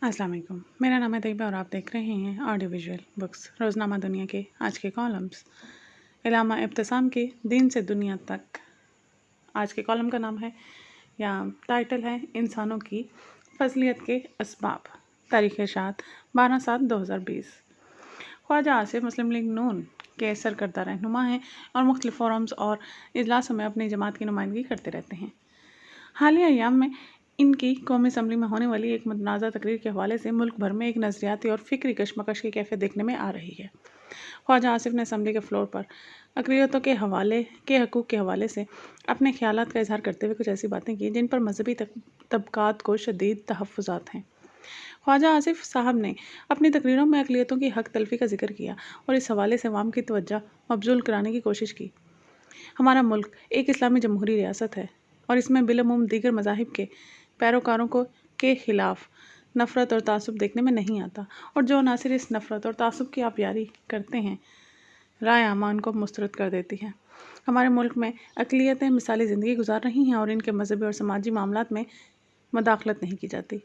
अस्सलाम वालेकुम। मेरा नाम है तैयबा और आप देख रहे हैं ऑडियो विजुअल बुक्स रोज़नामा दुनिया के आज के कॉलम्स। इल्हामा इब्तिसाम के दीन से दुनिया तक। आज के कॉलम का नाम है या टाइटल है इंसानों की फजलियत के असबाब। तारीख़ इशाअत 12/7/2020। ख्वाजा आसिफ मुस्लिम लीग नून के सरकर्दा रहनुमा हैं और मुख्तलिफ फोरम्स और इजलासों में अपनी जमात की नुमाइंदगी करते रहते हैं। हालिया अय्याम में इनकी कौमी असम्बली में होने वाली एक मुतनाज़ा तकरीर के हवाले से मुल्क भर में एक नज़रियाती और फ़िक्री कशमकश की कैफियत देखने में आ रही है। ख्वाजा आसिफ ने असम्बली के फ्लोर पर अक़लियतों के हकूक़ के हवाले से अपने ख़यालात का इजहार करते हुए कुछ ऐसी बातें की जिन पर मजहबी तबक़ात को शदीद तहफ़्फ़ुज़ात हैं। ख्वाजा आसिफ साहब ने अपनी तकरीरों में अक़लियतों की हक़ तलफ़ी का ज़िक्र किया और इस हवाले से अवाम की तवज्जो मबज़ूल कराने की कोशिश की। हमारा मुल्क एक इस्लामी जमहूरी रियासत है और इसमें बिलअमूम दीगर मज़ाहिब के पैरोकारों के ख़िलाफ़ नफ़रत और तासुब देखने में नहीं आता, और जो अनासिर इस नफ़रत और तासुब की आबियारी करते हैं राय आमान को मुस्तरद कर देती है। हमारे मुल्क में अक़लियतें मिसाली ज़िंदगी गुजार रही हैं और इनके मजहबी और समाजी मामलात में मदाखलत नहीं की जाती।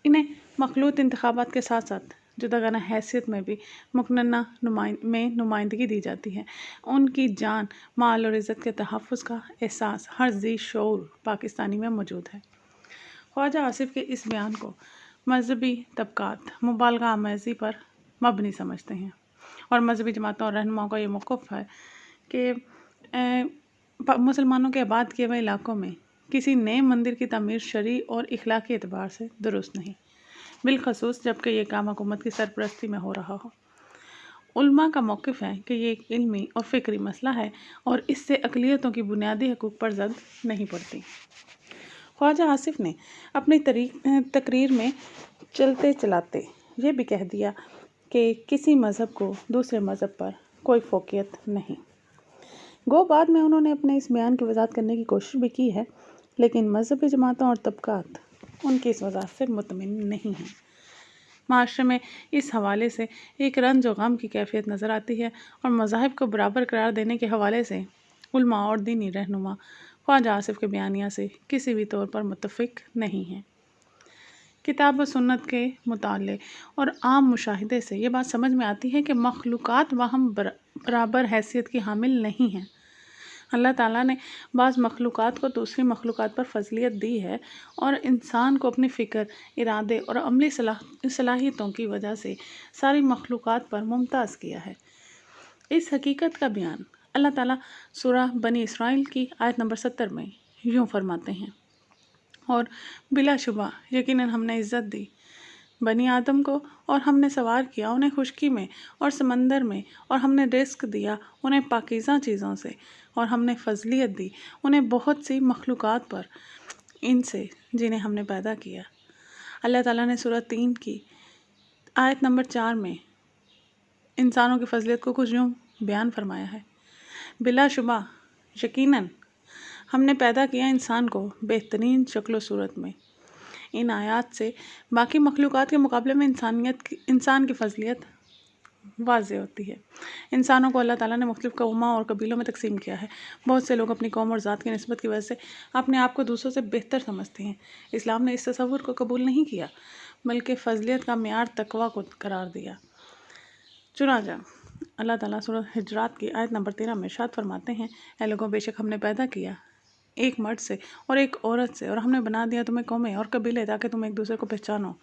इन्हें मखलूत इंतखाबात के साथ साथ जुदागाना हैसियत में भी मुकन्ना में नुमाइंदगी दी जाती है। उनकी जान, माल और इज़्ज़त के तहफ़्फ़ुज़ का एहसास हर ज़ी शऊर पाकिस्तानी में मौजूद है। ख्वाजा आसिफ के इस बयान को मजहबी तबक़ात मुबालगा आमेज़ी पर मबनी समझते हैं और मजहबी जमातों और रहनुमाओं का ये मौक़िफ़ है कि मुसलमानों के आबाद किए हुए इलाक़ों में किसी नए मंदिर की तामीर शरई और इख़लाक़ी एतबार से दुरुस्त नहीं, बिलख़ुसूस जबकि ये काम हुकूमत की सरपरस्ती में हो रहा हो। उलमा का मौक़िफ़ है कि ये एक इल्मी और फ़िक्री मसला है और इससे अक़लियतों की बुनियादी हकूक़ पर ज़द नहीं पड़ती। ख्वाजा आसिफ ने अपनी तकरीर में चलते चलाते ये भी कह दिया कि किसी मज़हब को दूसरे मज़हब पर कोई फ़ौक़ियत नहीं। गो बाद में उन्होंने अपने इस बयान की वज़ाहत करने की कोशिश भी की है, लेकिन मजहबी जमातों और तबक़ात उनकी इस वज़ाहत से मुतमिन नहीं हैं। माशरे में इस हवाले से एक रंज व गम की कैफियत नज़र आती है और मज़ाहिब को बराबर करार देने के हवाले से उलमा और दीनी रहनुमा ख्वाजा आसिफ के बयानिया से किसी भी तौर पर मुत्तफ़िक़ नहीं हैं। किताब व सुन्नत के मुताले और आम मुशाहिदे से ये बात समझ में आती है कि मखलूक़ात वहम बराबर हैसियत की हामिल नहीं हैं। अल्लाह ताला ने बाज़ मखलूक़ात को दूसरी मखलूक़ात पर फजलियत दी है और इंसान को अपनी फ़िक्र, इरादे और अमली सलाहियतों की वजह से सारी मखलूक़ात पर मुमताज़ किया है। इस हकीकत का बयान अल्लाह ताला सूरह बनी इसराइल की आयत नंबर 70 में यूँ फरमाते हैं, और बिलाशुबा यकीनन हमने इज़्ज़त दी बनी आदम को और हमने सवार किया उन्हें खुशकी में और समंदर में, और हमने रिस्क दिया उन्हें पाकीज़ा चीज़ों से, और हमने फजलियत दी उन्हें बहुत सी मखलूक़ात पर इनसे जिन्हें हमने पैदा किया। अल्लाह ताला ने सूरह 3 की आयत नंबर 4 में इंसानों की फजलियत को कुछ यूँ बयान फरमाया है, बिलाशुबा यकीनन हमने पैदा किया इंसान को बेहतरीन शक्ल व सूरत में। इन आयात से बाकी मखलूक़ात के मुकाबले में इंसान की फजलियत वाज़ेह होती है। इंसानों को अल्लाह ताला ने मुख्तलिफ़ कौमों और कबीलों में तकसीम किया है। बहुत से लोग अपनी कौम और ज़ात की निस्बत की वजह से अपने आप को दूसरों से बेहतर समझते हैं। इस्लाम ने इस तसव्वुर को कबूल नहीं किया, बल्कि फ़जलियत का मेयार तक़वा को करार दिया। चुनांचे अल्लाह ताला सूरह हिजरात की आयत नंबर 13 में इरशाद फरमाते हैं, ऐ लोगों, बेशक हमने पैदा किया एक मर्द से और एक औरत से, और हमने बना दिया तुम्हें कौमें और कबीले ताकि तुम एक दूसरे को पहचानो।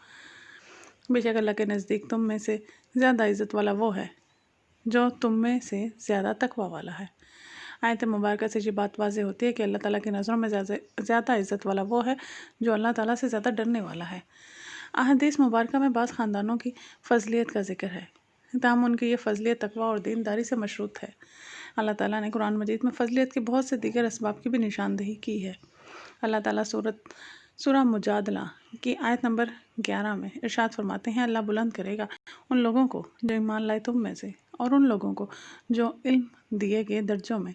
बेशक अल्लाह के नज़दीक तुम में से ज़्यादा इज़्ज़त वाला वो है जो तुम में से ज़्यादा तक़वा वाला है। आयत मुबारक से ये बात वाज़ेह होती है कि अल्लाह ताला की नज़रों में ज़्यादा इज़्ज़त वाला वो है जो अल्लाह ताला से ज़्यादा डरने वाला है। अहादीस मुबारक में बाज़ ख़ानदानों की फ़जलियत का ज़िक्र है, ताहम उनकी ये फ़जलियत तक़वा और दीनदारी से मशरूत है। अल्लाह ताला ने कुरान मजीद में फ़जलियत के बहुत से दीगर असबाब की भी निशानदही की है। अल्लाह ताला सूरह मुजादला की आयत नंबर 11 में इरशाद फरमाते हैं, अल्लाह बुलंद करेगा उन लोगों को जो ईमान लाए तुम में से और उन लोगों को जो इल्म दिए गए दर्जों में।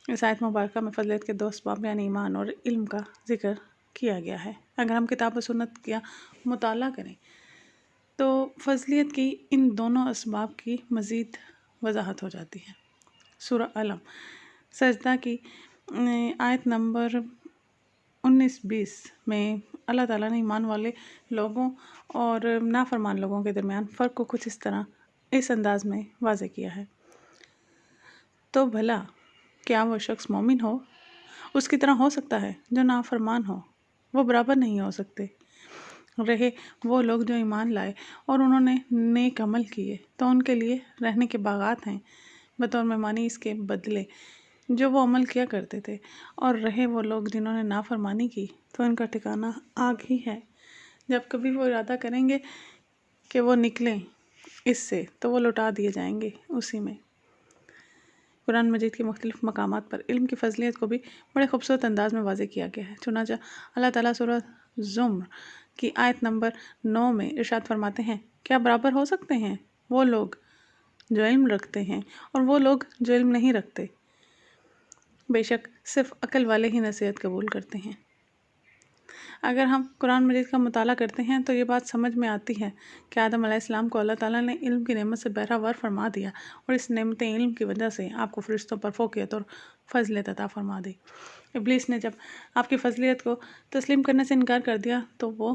इस आयत मुबारक में फ़जलियत के दो असबाब यानी ईमान और इल्म का ज़िक्र किया गया है। अगर हम किताब व सुन्नत का मुताला करें तो फ़जलियत की इन दोनों असबाब की मज़ीद वज़ाहत हो जाती है। सूरह अलम सजदा की आयत नंबर 19-20 में اللہ تعالیٰ نے ایمان والے لوگوں اور نافرمان لوگوں کے درمیان فرق کو کچھ اس انداز میں واضح کیا ہے۔ تو بھلا کیا وہ شخص مومن ہو اس کی طرح ہو سکتا ہے جو نافرمان ہو؟ وہ برابر نہیں ہو سکتے۔ رہے وہ لوگ جو ایمان لائے اور انہوں نے نیک عمل کیے تو ان کے لیے رہنے کے باغات ہیں بطور مہمانی اس کے بدلے جو وہ عمل کیا کرتے تھے، اور رہے وہ لوگ جنہوں نے نافرمانی کی تو ان کا ٹھکانہ آگ ہی ہے۔ جب کبھی وہ ارادہ کریں گے کہ وہ نکلیں اس سے تو وہ لوٹا دیے جائیں گے اسی میں۔ قرآن مجید کے مختلف مقامات پر علم کی فضیلت کو بھی بڑے خوبصورت انداز میں واضح کیا گیا ہے۔ چنانچہ اللہ تعالیٰ سورہ زمر کی آیت نمبر 9 میں ارشاد فرماتے ہیں، کیا برابر ہو سکتے ہیں وہ لوگ جو علم رکھتے ہیں اور وہ لوگ جو علم نہیں رکھتے؟ بے شک صرف عقل والے ہی نصیحت قبول کرتے ہیں۔ اگر ہم قرآن مجید کا مطالعہ کرتے ہیں تو یہ بات سمجھ میں آتی ہے کہ آدم علیہ السلام کو اللہ تعالیٰ نے علم کی نعمت سے بہرہ فرما دیا اور اس نعمت علم کی وجہ سے آپ کو فرشتوں پر فوقیت اور فضیلت عطا فرما دی۔ ابلیس نے جب آپ کی فضیلت کو تسلیم کرنے سے انکار کر دیا تو وہ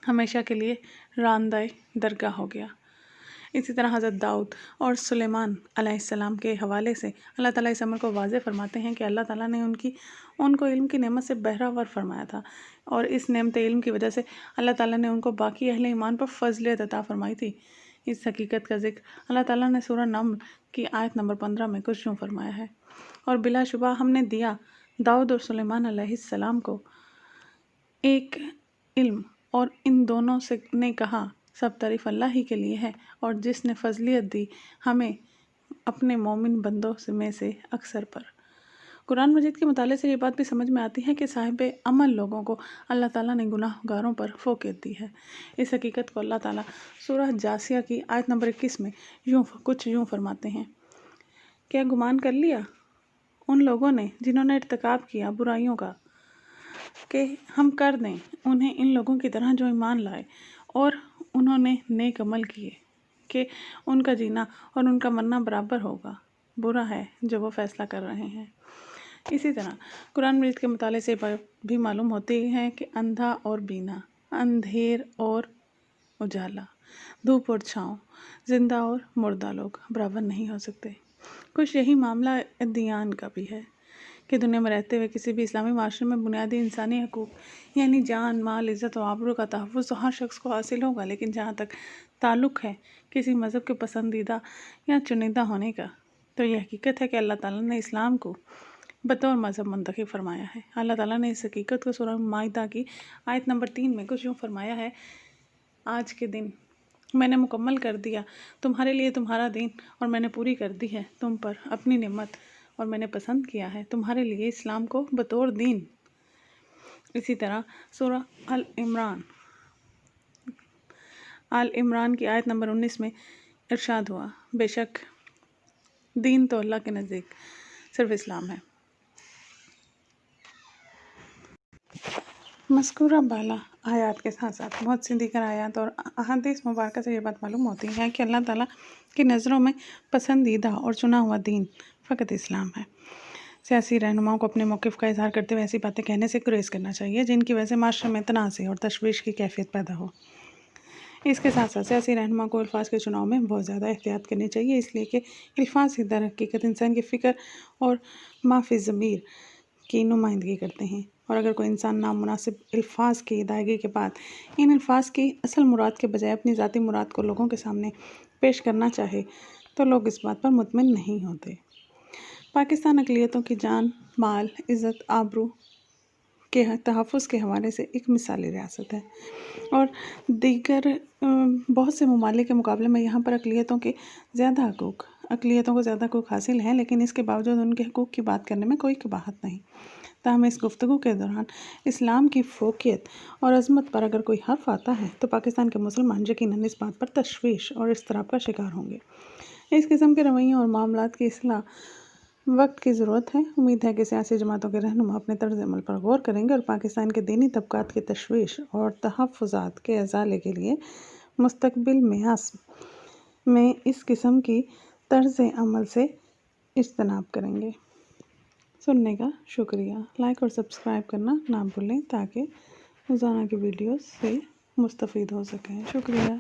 ہمیشہ کے لیے راندہ درگاہ ہو گیا۔ اسی طرح حضرت داؤد اور سلیمان علیہ السلام کے حوالے سے اللہ تعالیٰ اس امر کو واضح فرماتے ہیں کہ اللہ تعالیٰ نے ان کو علم کی نعمت سے بہرہ فرمایا تھا، اور اس نعمت علم کی وجہ سے اللہ تعالیٰ نے ان کو باقی اہل ایمان پر فضیلت عطا فرمائی تھی۔ اس حقیقت کا ذکر اللہ تعالیٰ نے سورہ نمل کی آیت نمبر 15 میں کچھ یوں فرمایا ہے، اور بلا شبہ ہم نے دیا داؤد اور سلیمان علیہ السلام کو ایک علم، اور ان دونوں سے نے کہا سب تعریف اللہ ہی کے لیے ہے، اور جس نے فضیلت دی ہمیں اپنے مومن بندوں میں سے اکثر پر۔ قرآن مجید کے مطالعے سے یہ بات بھی سمجھ میں آتی ہے کہ صاحب عمل لوگوں کو اللہ تعالیٰ نے گناہ گاروں پر فوقیت دی ہے۔ اس حقیقت کو اللہ تعالیٰ سورہ جاثیہ کی آیت نمبر 21 میں کچھ یوں فرماتے ہیں، کیا گمان کر لیا ان لوگوں نے جنہوں نے ارتکاب کیا برائیوں کا کہ ہم کر دیں انہیں ان لوگوں کی طرح جو ایمان لائے اور انہوں نے نیک عمل کیے، کہ ان کا جینا اور ان کا مرنا برابر ہوگا؟ برا ہے جو وہ فیصلہ کر رہے ہیں۔ اسی طرح قرآن مجید کے مطالعے سے بھی معلوم ہوتی ہے کہ اندھا اور بینا، اندھیر اور اجالا، دھوپ اور چھاؤں، زندہ اور مردہ لوگ برابر نہیں ہو سکتے۔ کچھ یہی معاملہ ادیان کا بھی ہے کہ دنیا میں رہتے ہوئے کسی بھی اسلامی معاشرے میں بنیادی انسانی حقوق یعنی جان، مال، عزت و آبرو کا تحفظ تو ہر شخص کو حاصل ہوگا، لیکن جہاں تک تعلق ہے کسی مذہب کے پسندیدہ یا چنیدہ ہونے کا، تو یہ حقیقت ہے کہ اللہ تعالیٰ نے اسلام کو بطور مذہب منتخب فرمایا ہے۔ اللہ تعالیٰ نے اس حقیقت کو سورہ مائدہ کی آیت نمبر 3 میں کچھ یوں فرمایا ہے، آج کے دن میں نے مکمل کر دیا تمہارے لیے تمہارا دین، اور میں نے پوری کر دی ہے تم پر اپنی نعمت، اور میں نے پسند کیا ہے تمہارے لیے اسلام کو بطور دین۔ اسی طرح سورہ آل عمران کی آیت نمبر 19 میں ارشاد ہوا، بے شک دین تو اللہ کے نزدیک صرف اسلام ہے۔ مذکورہ بالا آیات کے ساتھ ساتھ بہت سی دیگر آیات اور احادیث مبارکہ سے یہ بات معلوم ہوتی ہے کہ اللہ تعالیٰ کی نظروں میں پسندیدہ اور چنا ہوا دین فقط اسلام ہے۔ سیاسی رہنماؤں کو اپنے موقف کا اظہار کرتے ہوئے ایسی باتیں کہنے سے گریز کرنا چاہیے جن کی وجہ سے معاشرے میں تنازع اور تشویش کی کیفیت پیدا ہو۔ اس کے ساتھ ساتھ سیاسی رہنما کو الفاظ کے چناؤ میں بہت زیادہ احتیاط کرنی چاہیے، اس لیے کہ الفاظ ہی در حقیقت انسان کی فکر اور ما فی الضمیر کی نمائندگی کرتے ہیں، اور اگر کوئی انسان نامناسب الفاظ کی ادائیگی کے بعد ان الفاظ کی اصل مراد کے بجائے اپنی ذاتی مراد کو لوگوں کے سامنے پیش کرنا چاہے تو لوگ اس بات پر مطمئن نہیں ہوتے۔ پاکستان اقلیتوں کی جان، مال، عزت، آبرو کے تحفظ کے حوالے سے ایک مثالی ریاست ہے، اور دیگر بہت سے ممالک کے مقابلے میں یہاں پر اقلیتوں کو زیادہ حقوق حاصل ہیں، لیکن اس کے باوجود ان کے حقوق کی بات کرنے میں کوئی قباحت نہیں۔ تاہم اس گفتگو کے دوران اسلام کی فوقیت اور عظمت پر اگر کوئی حرف آتا ہے تو پاکستان کے مسلمان یقیناً اس بات پر تشویش اور اضطراب کا شکار ہوں گے۔ اس قسم کے رویوں اور معاملات کی اصلاح وقت کی ضرورت ہے۔ امید ہے کہ سیاسی جماعتوں کے رہنما اپنے طرز عمل پر غور کریں گے اور پاکستان کے دینی طبقات کی تشویش اور تحفظات کے ازالے کے لیے مستقبل میں اس قسم کی طرز عمل سے اجتناب کریں گے۔ سننے کا شکریہ۔ لائک اور سبسکرائب کرنا نہ بھولیں تاکہ روزانہ کی ویڈیوز سے مستفید ہو سکیں۔ شکریہ۔